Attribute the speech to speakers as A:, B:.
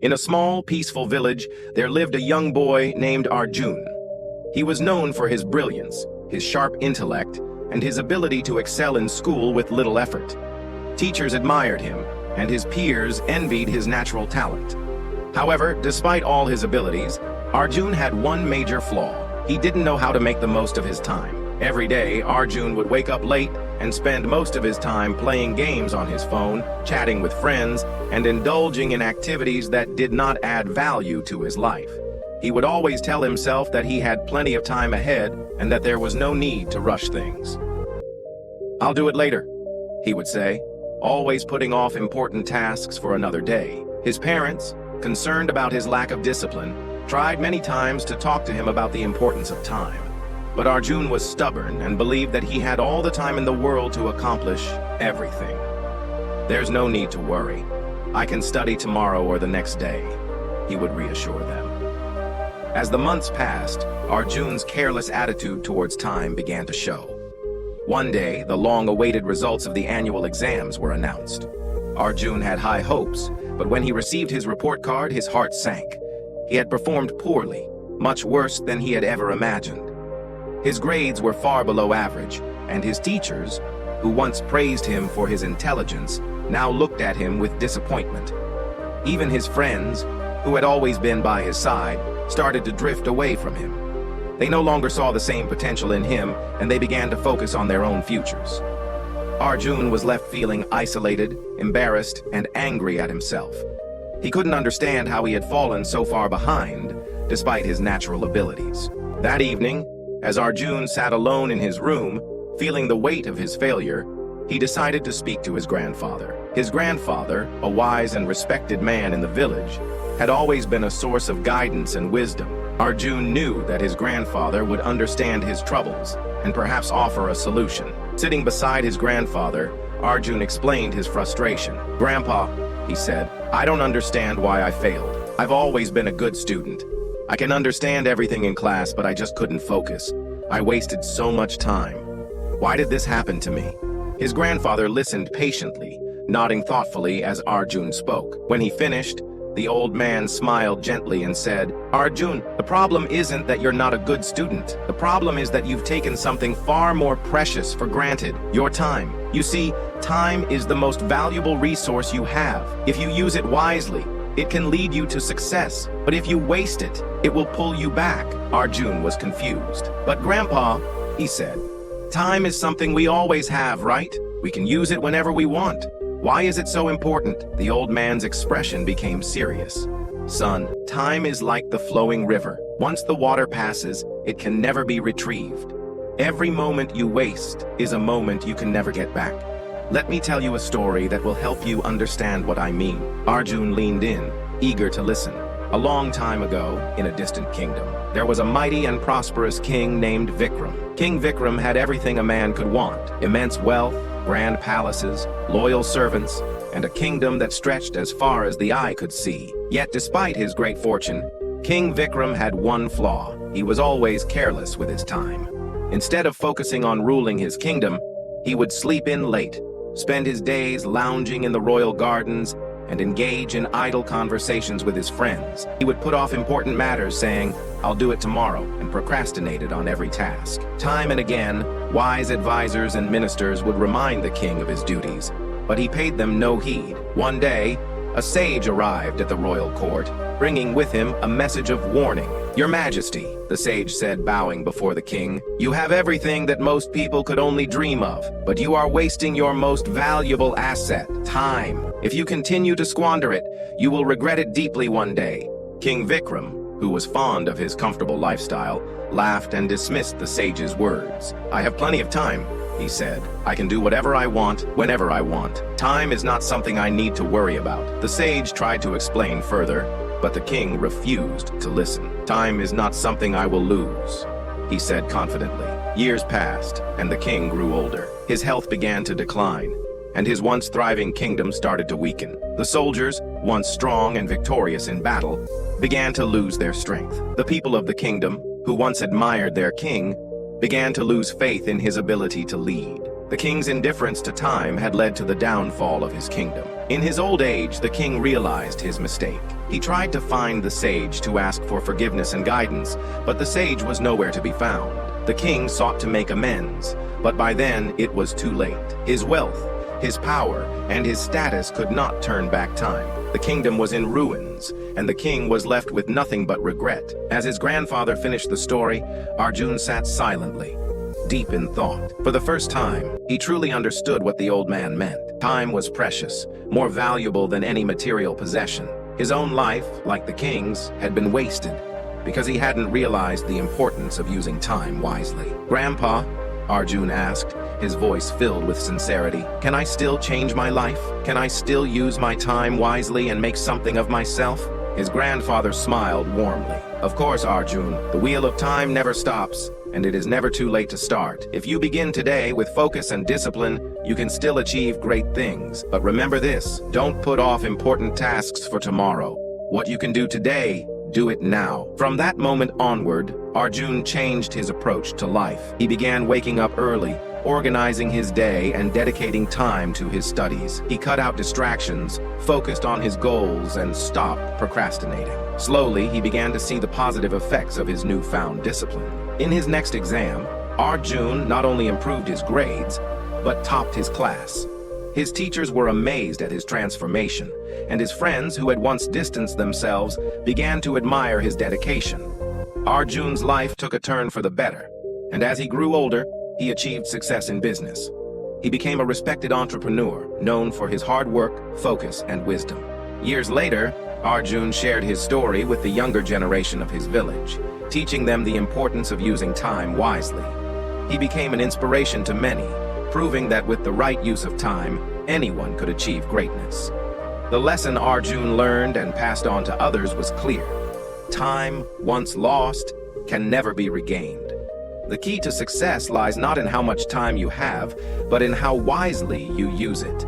A: In a small, peaceful village, there lived a young boy named Arjun. He was known for his brilliance, his sharp intellect, and his ability to excel in school with little effort. Teachers admired him, and his peers envied his natural talent. However, despite all his abilities, Arjun had one major flaw. He didn't know how to make the most of his time. Every day, Arjun would wake up late and spend most of his time playing games on his phone, chatting with friends, and indulging in activities that did not add value to his life. He would always tell himself that he had plenty of time ahead and that there was no need to rush things. "I'll do it later," he would say, always putting off important tasks for another day. His parents, concerned about his lack of discipline, tried many times to talk to him about the importance of time. But Arjun was stubborn and believed that he had all the time in the world to accomplish everything. "There's no need to worry. I can study tomorrow or the next day," he would reassure them. As the months passed, Arjun's careless attitude towards time began to show. One day, the long-awaited results of the annual exams were announced. Arjun had high hopes, but when he received his report card, his heart sank. He had performed poorly, much worse than he had ever imagined. His grades were far below average, and his teachers, who once praised him for his intelligence, now looked at him with disappointment. Even his friends, who had always been by his side, started to drift away from him. They no longer saw the same potential in him, and they began to focus on their own futures. Arjun was left feeling isolated, embarrassed, and angry at himself. He couldn't understand how he had fallen so far behind, despite his natural abilities. That evening, as Arjun sat alone in his room, feeling the weight of his failure, he decided to speak to his grandfather. His grandfather, a wise and respected man in the village, had always been a source of guidance and wisdom. Arjun knew that his grandfather would understand his troubles and perhaps offer a solution. Sitting beside his grandfather, Arjun explained his frustration. "Grandpa," he said, "I don't understand why I failed. I've always been a good student. I can understand everything in class, but I just couldn't focus. I wasted so much time. Why did this happen to me?" His grandfather listened patiently, nodding thoughtfully as Arjun spoke. When he finished, the old man smiled gently and said, "Arjun, the problem isn't that you're not a good student. The problem is that you've taken something far more precious for granted, your time. You see, time is the most valuable resource you have. If you use it wisely, it can lead you to success. But if you waste it, it will pull you back." Arjun was confused. "But Grandpa," he said, "time is something we always have, right? We can use it whenever we want. Why is it so important?" The old man's expression became serious. "Son, time is like the flowing river. Once the water passes, it can never be retrieved. Every moment you waste is a moment you can never get back. Let me tell you a story that will help you understand what I mean." Arjun leaned in, eager to listen. A long time ago, in a distant kingdom, there was a mighty and prosperous king named Vikram. King Vikram had everything a man could want: immense wealth, grand palaces, loyal servants, and a kingdom that stretched as far as the eye could see. Yet despite his great fortune, King Vikram had one flaw. He was always careless with his time. Instead of focusing on ruling his kingdom, he would sleep in late, spend his days lounging in the royal gardens, and engage in idle conversations with his friends. He would put off important matters, saying, "I'll do it tomorrow," and procrastinated on every task. Time and again, wise advisors and ministers would remind the king of his duties, but he paid them no heed. One day, a sage arrived at the royal court, bringing with him a message of warning. "Your Majesty," the sage said, bowing before the king, "you have everything that most people could only dream of, but you are wasting your most valuable asset, time. If you continue to squander it, you will regret it deeply one day." King Vikram, who was fond of his comfortable lifestyle, laughed and dismissed the sage's words. "I have plenty of time," he said. "I can do whatever I want, whenever I want. Time is not something I need to worry about." The sage tried to explain further, but the king refused to listen. "Time is not something I will lose," he said confidently. Years passed, and the king grew older. His health began to decline, and his once thriving kingdom started to weaken. The soldiers, once strong and victorious in battle, began to lose their strength. The people of the kingdom, who once admired their king, began to lose faith in his ability to lead. The king's indifference to time had led to the downfall of his kingdom. In his old age, the king realized his mistake. He tried to find the sage to ask for forgiveness and guidance, but the sage was nowhere to be found. The king sought to make amends, but by then it was too late. His wealth, his power, and his status could not turn back time. The kingdom was in ruins, and the king was left with nothing but regret. As his grandfather finished the story, Arjun sat silently, deep in thought. For the first time, he truly understood what the old man meant. Time was precious, more valuable than any material possession. His own life, like the king's, had been wasted because he hadn't realized the importance of using time wisely. "Grandpa," Arjun asked, his voice filled with sincerity, "can I still change my life? Can I still use my time wisely and make something of myself?" His grandfather smiled warmly. "Of course, Arjun. The wheel of time never stops, and it is never too late to start. If you begin today with focus and discipline, you can still achieve great things. But remember this, don't put off important tasks for tomorrow. What you can do today, do it now." From that moment onward, Arjun changed his approach to life. He began waking up early, organizing his day and dedicating time to his studies. He cut out distractions, focused on his goals, and stopped procrastinating. Slowly, he began to see the positive effects of his newfound discipline. In his next exam, Arjun not only improved his grades, but topped his class. His teachers were amazed at his transformation, and his friends who had once distanced themselves began to admire his dedication. Arjun's life took a turn for the better, and as he grew older, he achieved success in business. He became a respected entrepreneur, known for his hard work, focus, and wisdom. Years later, Arjun shared his story with the younger generation of his village, teaching them the importance of using time wisely. He became an inspiration to many, proving that with the right use of time, anyone could achieve greatness. The lesson Arjun learned and passed on to others was clear. Time, once lost, can never be regained. The key to success lies not in how much time you have, but in how wisely you use it.